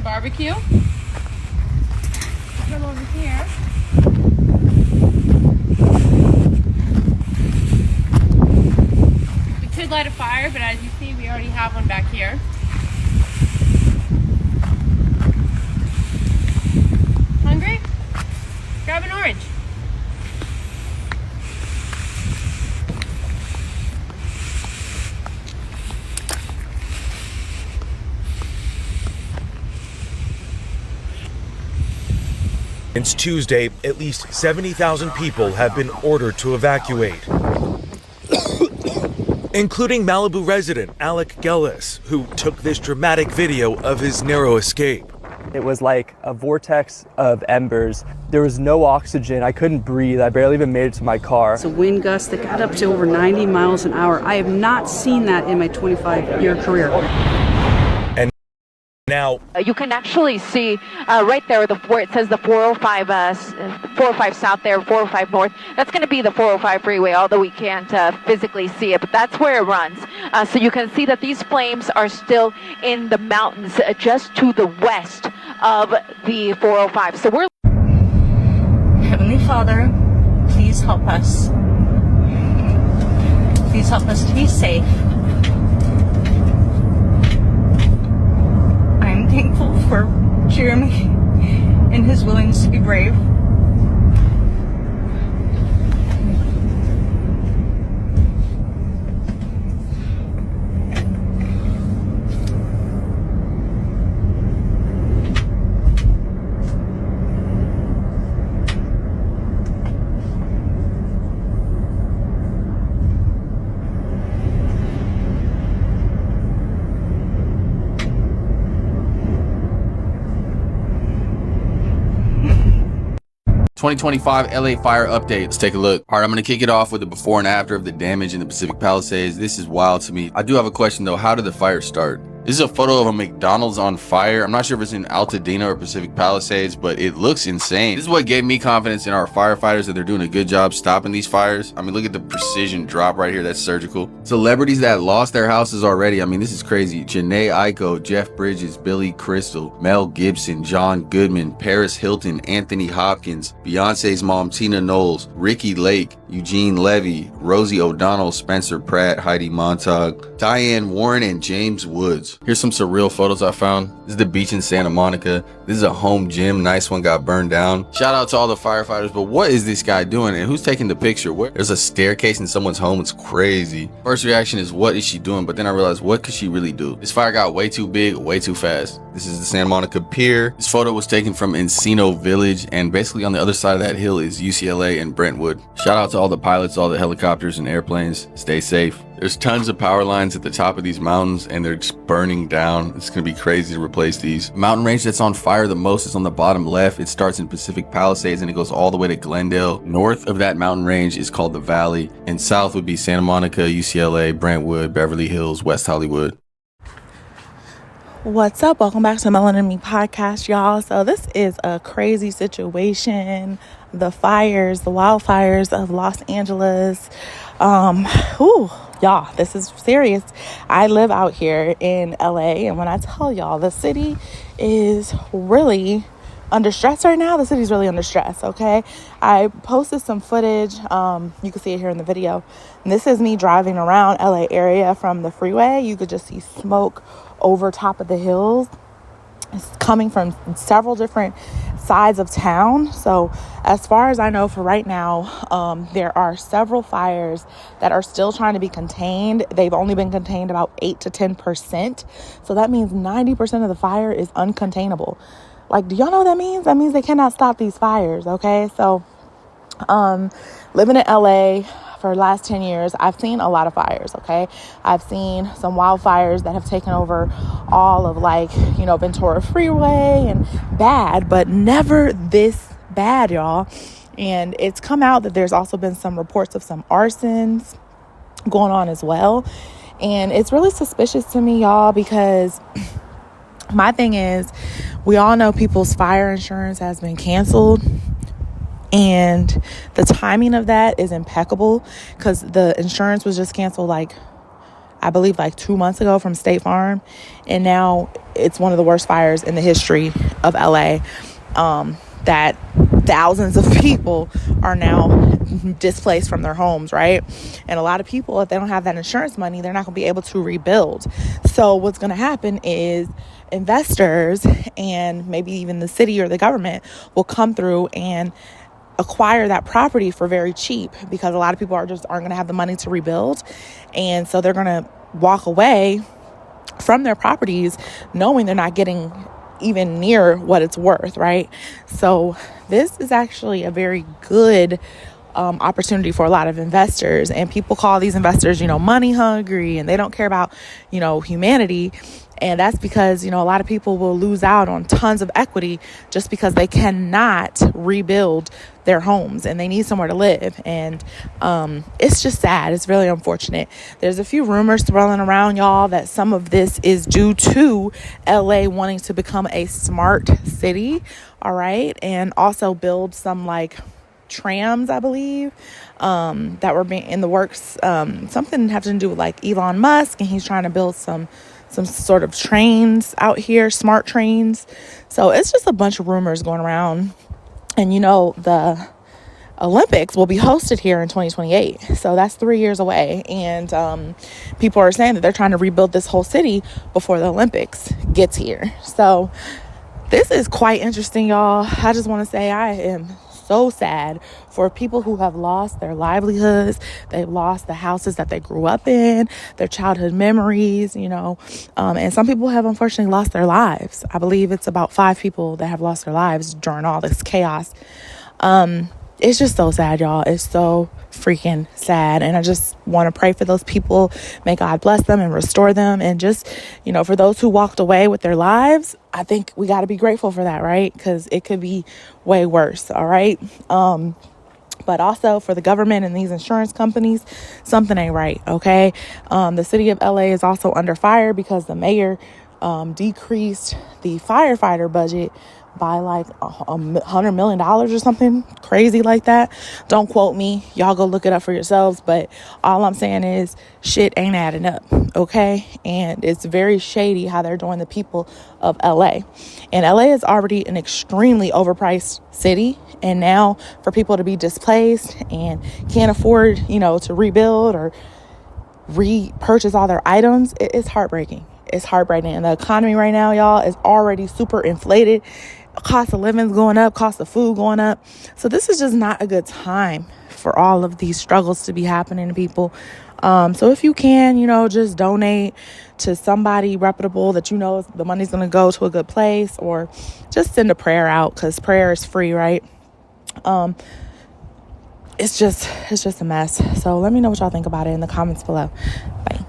barbecue. Come over here. We could light a fire, but as you see, we already have one back here. Hungry? Grab an orange. Since Tuesday, at least 70,000 people have been ordered to evacuate, including Malibu resident Alec Gellis, who took this dramatic video of his narrow escape. It was like a vortex of embers. There was no oxygen. I couldn't breathe. I barely even made it to my car. It's a wind gust that got up to over 90 miles an hour. I have not seen that in my 25-year career. Now, you can actually see right there where it says the 405, 405 South there, 405 North. That's going to be the 405 freeway, although we can't physically see it, but that's where it runs. So you can see that these flames are still in the mountains just to the west of the 405. So we're... Heavenly Father, please help us. Please help us to be safe. I'm thankful for Jeremy and his willingness to be brave. ...2025 LA fire update. Let's take a look. All right, I'm going to kick it off with the before and after of the damage in the Pacific Palisades. This is wild to me. I do have a question though. How did the fire start? This is a photo of a McDonald's on fire. I'm not sure if it's in Altadena or Pacific Palisades, but it looks insane. This is what gave me confidence in our firefighters that they're doing a good job stopping these fires. I mean, look at the precision drop right here. That's surgical. Celebrities that lost their houses already. I mean, this is crazy. Janae Aiko, Jeff Bridges, Billy Crystal, Mel Gibson, John Goodman, Paris Hilton, Anthony Hopkins, Beyonce's mom, Tina Knowles, Ricky Lake, Eugene Levy, Rosie O'Donnell, Spencer Pratt, Heidi Montag, Diane Warren, and James Woods. Here's some surreal photos I found. This is the beach in Santa Monica. This is a home gym. Nice one got burned down. Shout out to all the firefighters, but what is this guy doing and who's taking the picture? There's a staircase in someone's home. It's crazy. First reaction is, what is she doing? But then I realized, what could she really do? This fire got way too big, way too fast. This is the Santa Monica Pier. This photo was taken from Encino Village, and basically on the other side of that hill is UCLA and Brentwood. Shout out to all the pilots, all the helicopters and airplanes. Stay safe. There's tons of power lines at the top of these mountains and they're just burning down. It's gonna be crazy to replace these. Mountain range that's on fire the most is on the bottom left. It starts in Pacific Palisades and it goes all the way to Glendale. North of that mountain range is called the Valley, and south would be Santa Monica, UCLA, Brentwood, Beverly Hills, West Hollywood. What's up? Welcome back to Melanin and Me podcast, y'all. So this is a crazy situation. The fires, the wildfires of Los Angeles. Y'all, this is serious. I live out here in LA, and when I tell y'all the city is really under stress right now, the city's really under stress, okay? I posted some footage. You can see it here in the video. And this is me driving around LA area from the freeway. You could just see smoke over top of the hills. It's coming from several different sides of town. So as far as I know for right now, there are several fires that are still trying to be contained. They've only been contained about 8 to 10%. So that means 90% of the fire is uncontainable. Like, do y'all know what that means? That means they cannot stop these fires, okay? So living in LA for the last 10 years, I've seen a lot of fires, okay? I've seen some wildfires that have taken over all of, like, Ventura Freeway and bad, but never this bad, y'all. And it's come out that there's also been some reports of some arsons going on as well. And it's really suspicious to me, y'all, because my thing is, we all know people's fire insurance has been canceled. And the timing of that is impeccable because the insurance was just canceled, I believe 2 months ago from State Farm. And now it's one of the worst fires in the history of LA. That thousands of people are now displaced from their homes, right? And a lot of people, if they don't have that insurance money, they're not going to be able to rebuild. So what's going to happen is investors and maybe even the city or the government will come through and acquire that property for very cheap, because a lot of people aren't going to have the money to rebuild. And so they're going to walk away from their properties knowing they're not getting even near what it's worth, right? So this is actually a very good opportunity for a lot of investors, and people call these investors, money hungry, and they don't care about, humanity. And that's because, a lot of people will lose out on tons of equity just because they cannot rebuild their homes and they need somewhere to live. And it's just sad. It's really unfortunate. There's a few rumors swirling around, y'all, that some of this is due to LA wanting to become a smart city. All right. And also build some trams, I believe, that were being in the works. Something having to do with Elon Musk, and he's trying to build some sort of trains out here, smart trains. So it's just a bunch of rumors going around. And the Olympics will be hosted here in 2028. So that's 3 years away. And people are saying that they're trying to rebuild this whole city before the Olympics gets here. So this is quite interesting, y'all. I just want to say I am so sad for people who have lost their livelihoods. They've lost the houses that they grew up in, their childhood memories, and some people have unfortunately lost their lives. I believe it's about 5 people that have lost their lives during all this chaos. It's just so sad, y'all. It's so freaking sad. And I just want to pray for those people. May God bless them and restore them. And just, for those who walked away with their lives, I think we got to be grateful for that, right? Because it could be way worse. All right. But also for the government and these insurance companies, something ain't right. Okay. The city of LA is also under fire because the mayor decreased the firefighter budget by $100 million or something crazy like that. Don't quote me. Y'all go look it up for yourselves. But all I'm saying is shit ain't adding up. Okay. And it's very shady how they're doing the people of LA. And LA is already an extremely overpriced city. And now for people to be displaced and can't afford, to rebuild or repurchase all their items, it's heartbreaking. It's heartbreaking. And the economy right now, y'all, is already super inflated. Cost of living's going up, cost of food going up. So this is just not a good time for all of these struggles to be happening to people. So if you can, just donate to somebody reputable that the money's going to go to a good place, or just send a prayer out, because prayer is free, right? It's just a mess. So let me know what y'all think about it in the comments below. Bye.